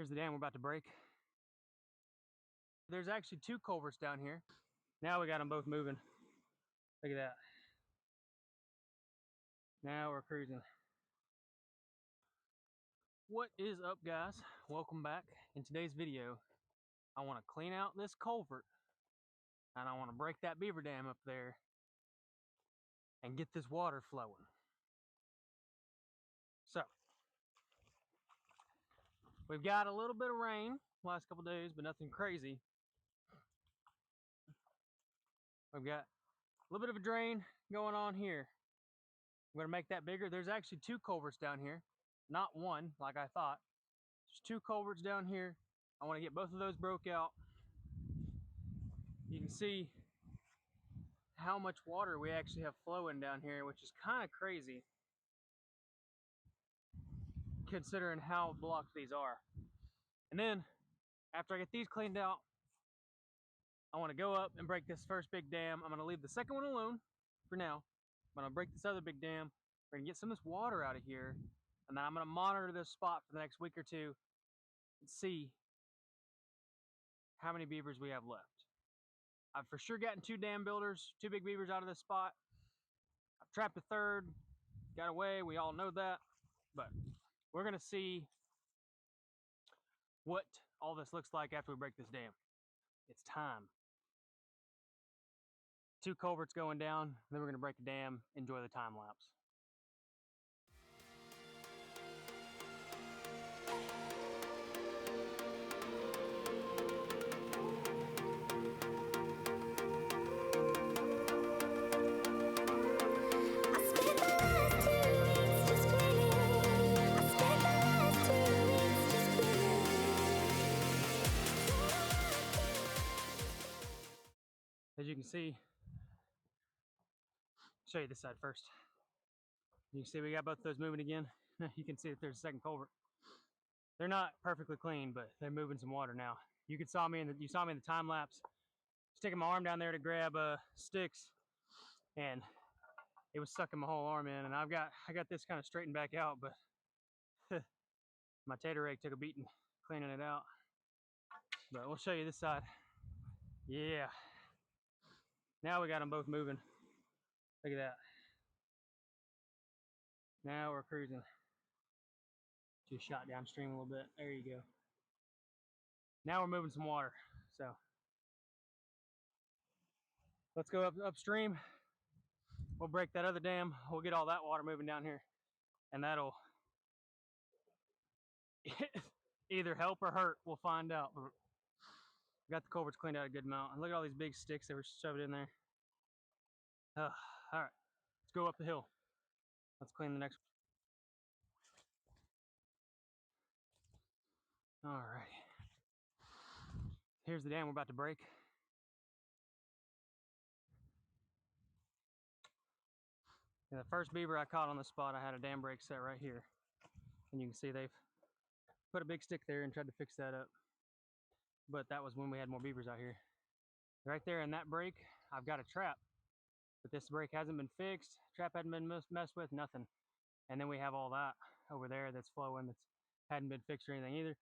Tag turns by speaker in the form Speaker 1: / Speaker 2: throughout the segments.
Speaker 1: Here's the dam we're about to break. There's actually two culverts down here. Now we got them both moving. Look at that. Now we're cruising. What is up, guys? Welcome back. In today's video, I want to clean out this culvert and I want to break that beaver dam up there and get this water flowing. So, we've got a little bit of rain last couple days, but nothing crazy. We've got a little bit of a drain going on here. I'm going to make that bigger. There's actually two culverts down here, not one like I thought. There's two culverts down here. I want to get both of those broke out. You can see how much water we actually have flowing down here, which is kind of crazy considering how blocked these are. And then after I get these cleaned out, I want to go up and break this first big dam. I'm going to leave the second one alone for now. I'm going to break this other big dam. We're going to get some of this water out of here, and then I'm going to monitor this spot for the next week or two and see how many beavers we have left. I've for sure gotten two dam builders, two big beavers out of this spot. I've trapped a third, got away, we all know that, but we're gonna see what all this looks like after we break this dam. It's time. Two culverts going down, then we're gonna break a dam, enjoy the time lapse. As you can see, show you this side first. You can see we got both of those moving again. You can see that there's a second culvert. They're not perfectly clean, but they're moving some water now. You saw me in the time lapse, sticking my arm down there to grab sticks, and it was sucking my whole arm in. And I got this kind of straightened back out, but my tater rake took a beating cleaning it out. But we'll show you this side. Yeah. Now we got them both moving. Look at that. Now we're cruising. Just shot downstream a little bit. There you go. Now we're moving some water. So let's go upstream. We'll break that other dam. We'll get all that water moving down here, and that'll either help or hurt. We'll find out. Got the culverts cleaned out a good amount. And look at all these big sticks that were shoved in there. All right, let's go up the hill. Let's clean the next one. All right. Here's the dam we're about to break. And the first beaver I caught on the spot, I had a dam break set right here. And you can see they've put a big stick there and tried to fix that up. But that was when we had more beavers out here. Right there in that break, I've got a trap. But this break hasn't been fixed. Trap hadn't been messed with, nothing. And then we have all that over there that's flowing that hadn't been fixed or anything either.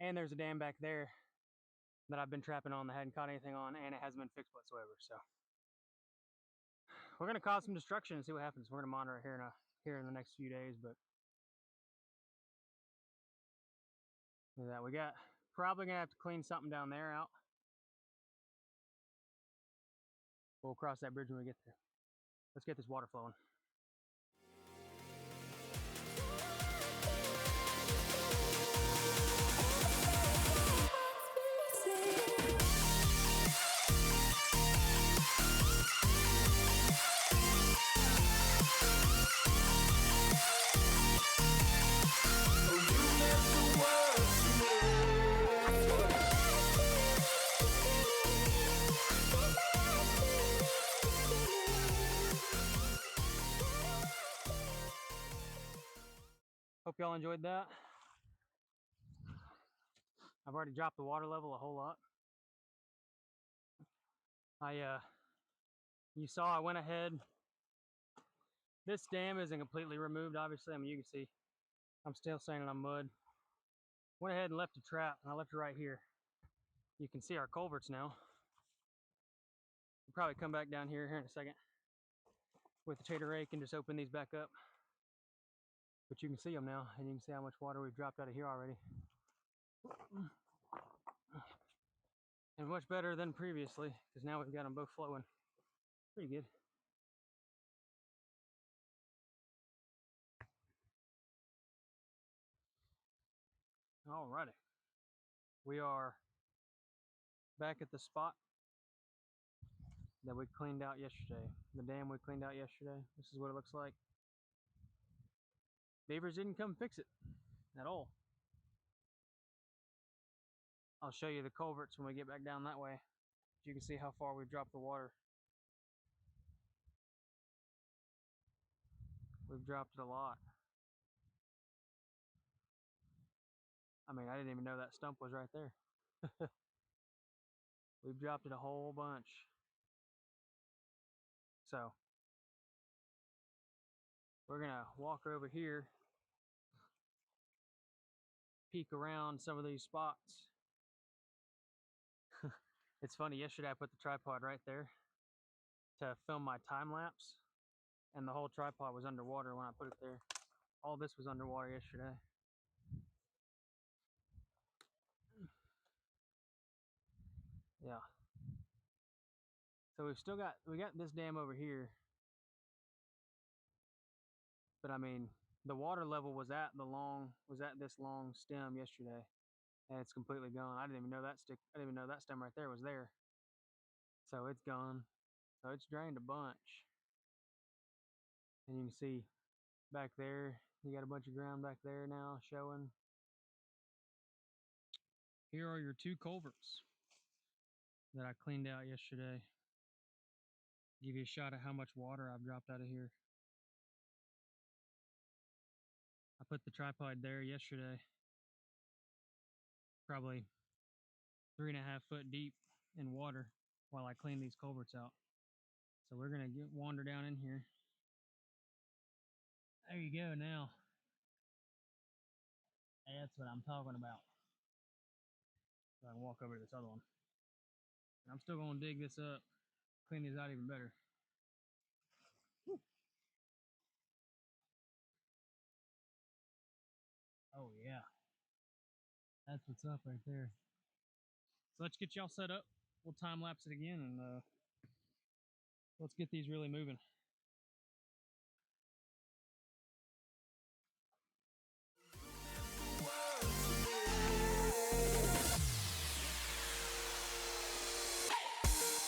Speaker 1: And there's a dam back there that I've been trapping on that hadn't caught anything on, and it hasn't been fixed whatsoever. So we're gonna cause some destruction and see what happens. We're gonna monitor it here in the next few days, but look at that. We got probably gonna have to clean something down there out. We'll cross that bridge when we get there. Let's get this water flowing. Hope y'all enjoyed that. I've already dropped the water level a whole lot. You saw I went ahead. This dam isn't completely removed, obviously. I mean, you can see I'm still standing on mud. Went ahead and left a trap, and I left it right here. You can see our culverts now. We'll probably come back down here in a second with the tater rake and just open these back up. But you can see them now, and you can see how much water we've dropped out of here already. And much better than previously, because now we've got them both flowing. Pretty good. Alrighty. We are back at the spot that we cleaned out yesterday. The dam we cleaned out yesterday. This is what it looks like. Beavers didn't come fix it at all. I'll show you the culverts when we get back down that way. You can see how far we've dropped the water. We've dropped it a lot. I mean, I didn't even know that stump was right there. We've dropped it a whole bunch. So we're gonna walk over here, peek around some of these spots. It's funny, yesterday I put the tripod right there to film my time lapse, and the whole tripod was underwater when I put it there. All this was underwater yesterday. Yeah. So we got this dam over here, but I mean, the water level was at this long stem yesterday, and it's completely gone. I didn't even know that stem right there was there. So it's gone. So it's drained a bunch. And you can see back there, you got a bunch of ground back there now showing. Here are your two culverts that I cleaned out yesterday. Give you a shot at how much water I've dropped out of here. I put the tripod there yesterday, probably 3.5 foot deep in water while I clean these culverts out. So we're gonna wander down in here. There you go now. That's what I'm talking about. So I can walk over to this other one. And I'm still gonna dig this up, clean these out even better. Woo. Oh yeah. That's what's up right there. So let's get y'all set up. We'll time lapse it again, and let's get these really moving.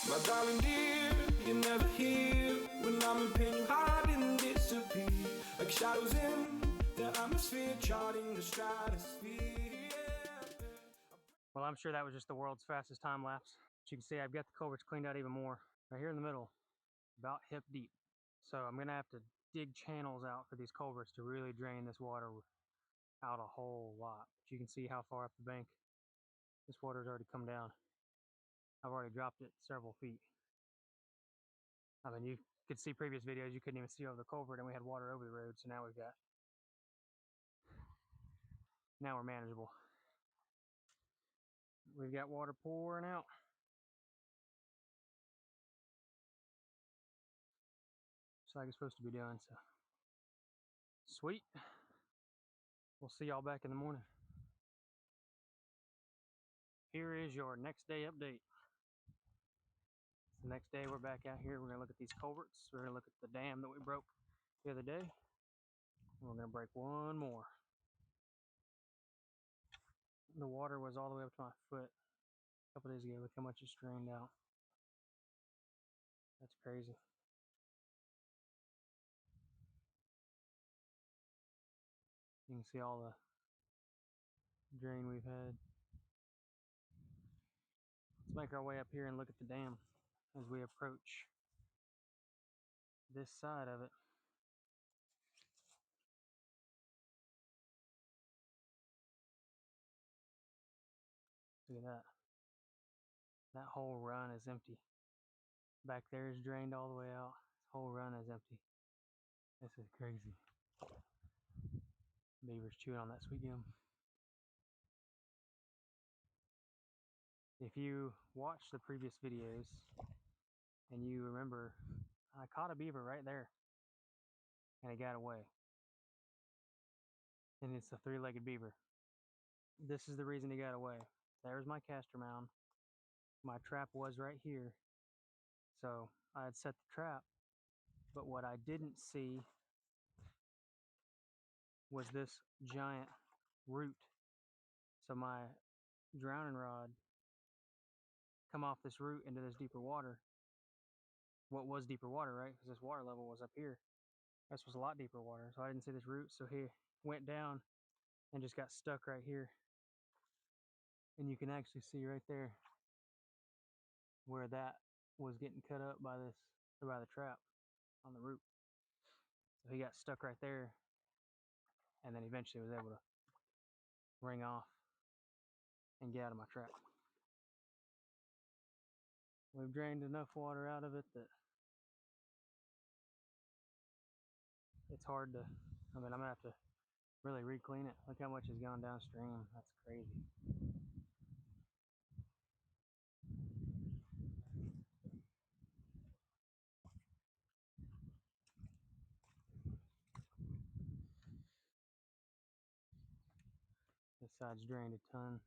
Speaker 2: My darling dear, you're never here. When I'm in pain, you hide and disappear. Like shadows in the atmosphere, charting the stratosphere.
Speaker 1: Well, I'm sure that was just the world's fastest time lapse. But you can see I've got the culverts cleaned out even more. Right here in the middle, about hip deep. So I'm gonna have to dig channels out for these culverts to really drain this water out a whole lot. But you can see how far up the bank this water's already come down. I've already dropped it several feet. I mean, you could see previous videos, you couldn't even see over the culvert and we had water over the road. So now we're manageable. We've got water pouring out. Just like it's supposed to be doing. So sweet. We'll see y'all back in the morning. Here is your next day update. The next day we're back out here. We're gonna look at these culverts. We're gonna look at the dam that we broke the other day. We're gonna break one more. The water was all the way up to my foot a couple days ago. Look how much it's drained out. That's crazy. You can see all the drain we've had. Let's make our way up here and look at the dam as we approach this side of it. Look at that. That whole run is empty. Back there is drained all the way out. This whole run is empty. This is crazy. Beaver's chewing on that sweet gum. If you watched the previous videos and you remember, I caught a beaver right there and it got away. And it's a three-legged beaver. This is the reason he got away. There's my caster mound. My trap was right here. So I had set the trap, but what I didn't see was this giant root. So my drowning rod come off this root into this deeper water. What was deeper water, right? Because this water level was up here. This was a lot deeper water. So I didn't see this root. So he went down and just got stuck right here. And you can actually see right there where that was getting cut up by this, or by the trap on the root. So he got stuck right there and then eventually was able to ring off and get out of my trap. We've drained enough water out of it that it's hard to, I'm gonna have to really re-clean it. Look how much has gone downstream. That's crazy. This side's drained a ton.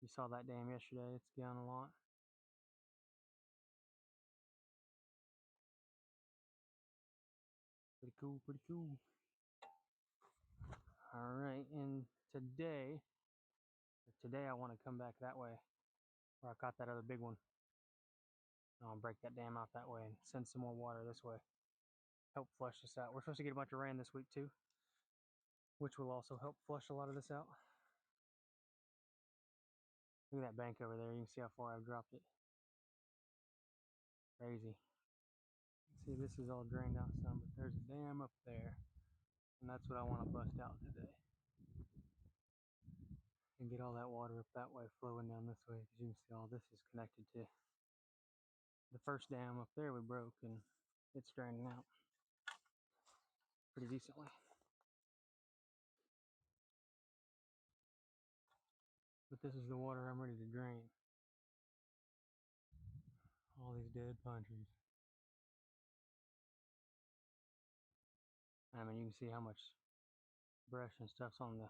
Speaker 1: You saw that dam yesterday. It's gone a lot. Pretty cool, pretty cool. All right, and today I want to come back that way where I caught that other big one. I'll break that dam out that way and send some more water this way. Help flush this out. We're supposed to get a bunch of rain this week too, which will also help flush a lot of this out. Look at that bank over there. You can see how far I've dropped it. Crazy. See, this is all drained out some, but there's a dam up there. And that's what I want to bust out today. And get all that water up that way flowing down this way. Because you can see all this is connected to the first dam up there we broke, and it's draining out pretty decently. But this is the water I'm ready to drain. All these dead pine trees. I mean, you can see how much brush and stuff's on the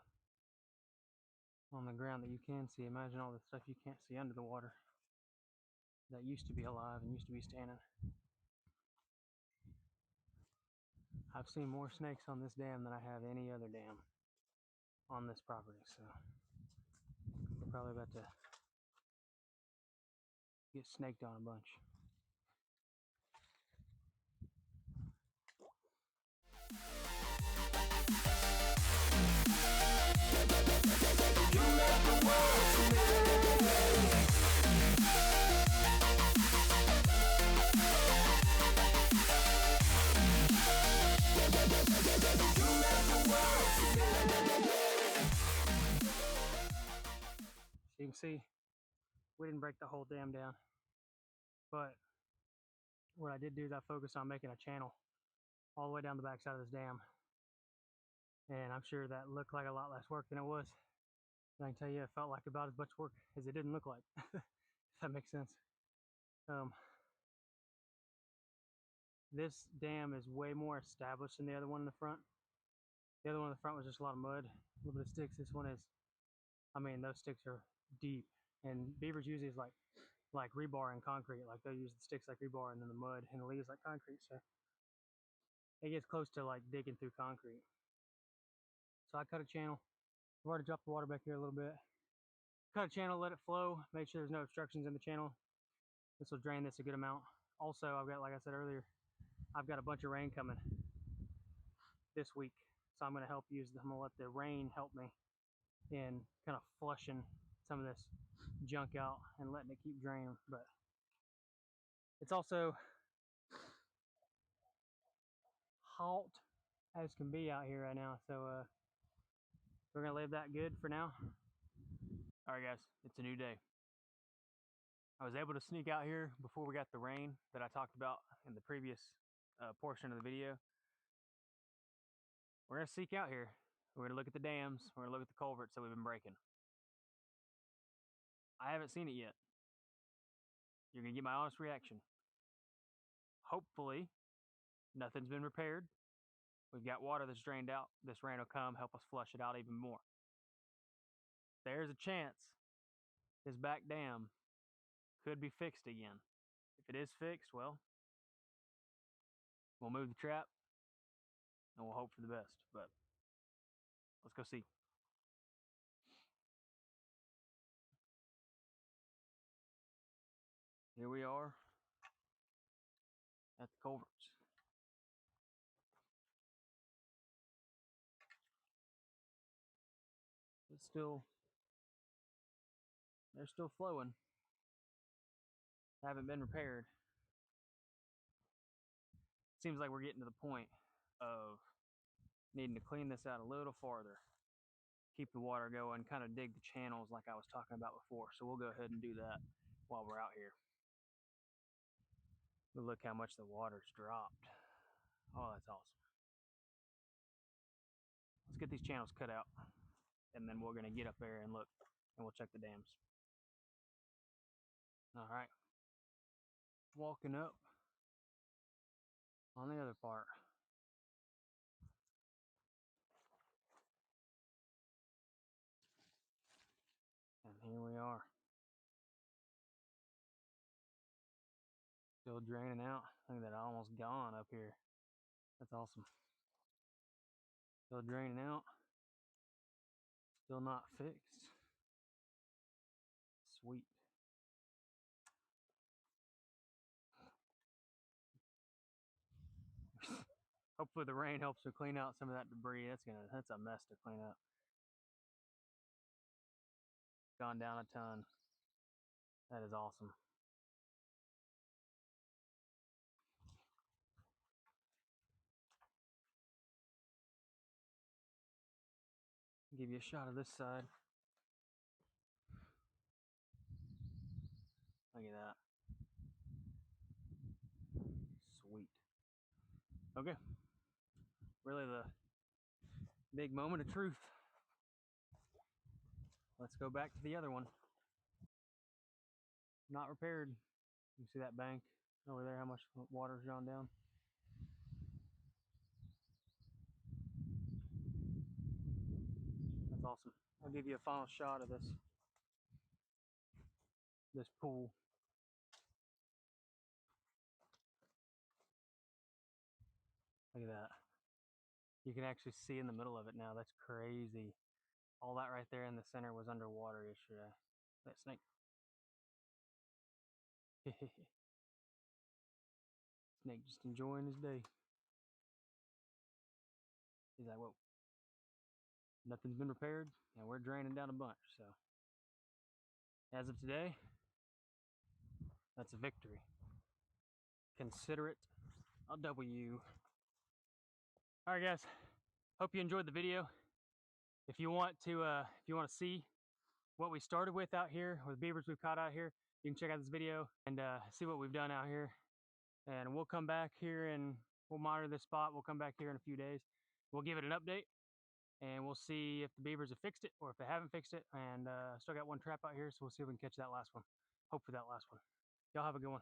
Speaker 1: ground that you can see. Imagine all the stuff you can't see under the water that used to be alive and used to be standing. I've seen more snakes on this dam than I have any other dam on this property, so we're probably about to get snaked on a bunch. So you can see we didn't break the whole dam down, but what I did do is I focused on making a channel all the way down the backside of this dam, and I'm sure that looked like a lot less work than it was. And I can tell you it felt like about as much work as it didn't look like. If that makes sense. This dam is way more established than the other one in the front. The other one in the front was just a lot of mud, a little bit of sticks. This one is, I mean, those sticks are deep, and beavers use these like rebar and concrete. Like they'll use the sticks like rebar and then the mud and the leaves like concrete. So it gets close to like digging through concrete. So I cut a channel. I've already dropped the water back here a little bit. Cut a channel, let it flow, make sure there's no obstructions in the channel. This will drain this a good amount. Also, I've got, like I said earlier, I've got a bunch of rain coming this week. So I'm going to help use, I'm going to let the rain help me in kind of flushing some of this junk out and letting it keep draining. But it's also hot as can be out here right now. So we're going to leave that good for now. All right, guys, it's a new day. I was able to sneak out here before we got the rain that I talked about in the previous portion of the video. We're going to seek out here. We're going to look at the dams. We're going to look at the culverts that we've been breaking. I I haven't seen it yet. You're gonna get my honest reaction. Hopefully, nothing's been repaired. We've got water that's drained out. This rain will come, help us flush it out even more. There's a chance this back dam could be fixed again. If it is fixed, well, we'll move the trap and we'll hope for the best. But let's go see. Here we are at the culverts. It's still, they're still flowing. Haven't been repaired. Seems like we're getting to the point of needing to clean this out a little farther. Keep the water going, kind of dig the channels like I was talking about before. So we'll go ahead and do that while we're out here. But look how much the water's dropped. Oh, that's awesome. Let's get these channels cut out, and then we're gonna get up there and look, and we'll check the dams. All right, walking up on the other part. And here we are. Still draining out. Look at that, almost gone up here. That's awesome. Still draining out. Still not fixed. Sweet. Hopefully the rain helps to clean out some of that debris. That's a mess to clean up. Gone down a ton. That is awesome. Give you a shot of this side. Look at that. Sweet. Okay. Really the big moment of truth. Let's go back to the other one. Not repaired. You see that bank over there, how much water's gone down? That's awesome. I'll give you a final shot of this pool. Look at that. You can actually see in the middle of it now. That's crazy. All that right there in the center was underwater yesterday. That snake. Snake just enjoying his day. He's like, whoa. Nothing's been repaired, and we're draining down a bunch. So, as of today, that's a victory. Consider it a W. All right, guys. Hope you enjoyed the video. If you want to see what we started with out here, with beavers we've caught out here, you can check out this video and see what we've done out here. And we'll come back here and we'll monitor this spot. We'll come back here in a few days. We'll give it an update and we'll see if the beavers have fixed it or if they haven't fixed it. And still got one trap out here, so we'll see if we can catch that last one. Hope for that last one. Y'all have a good one.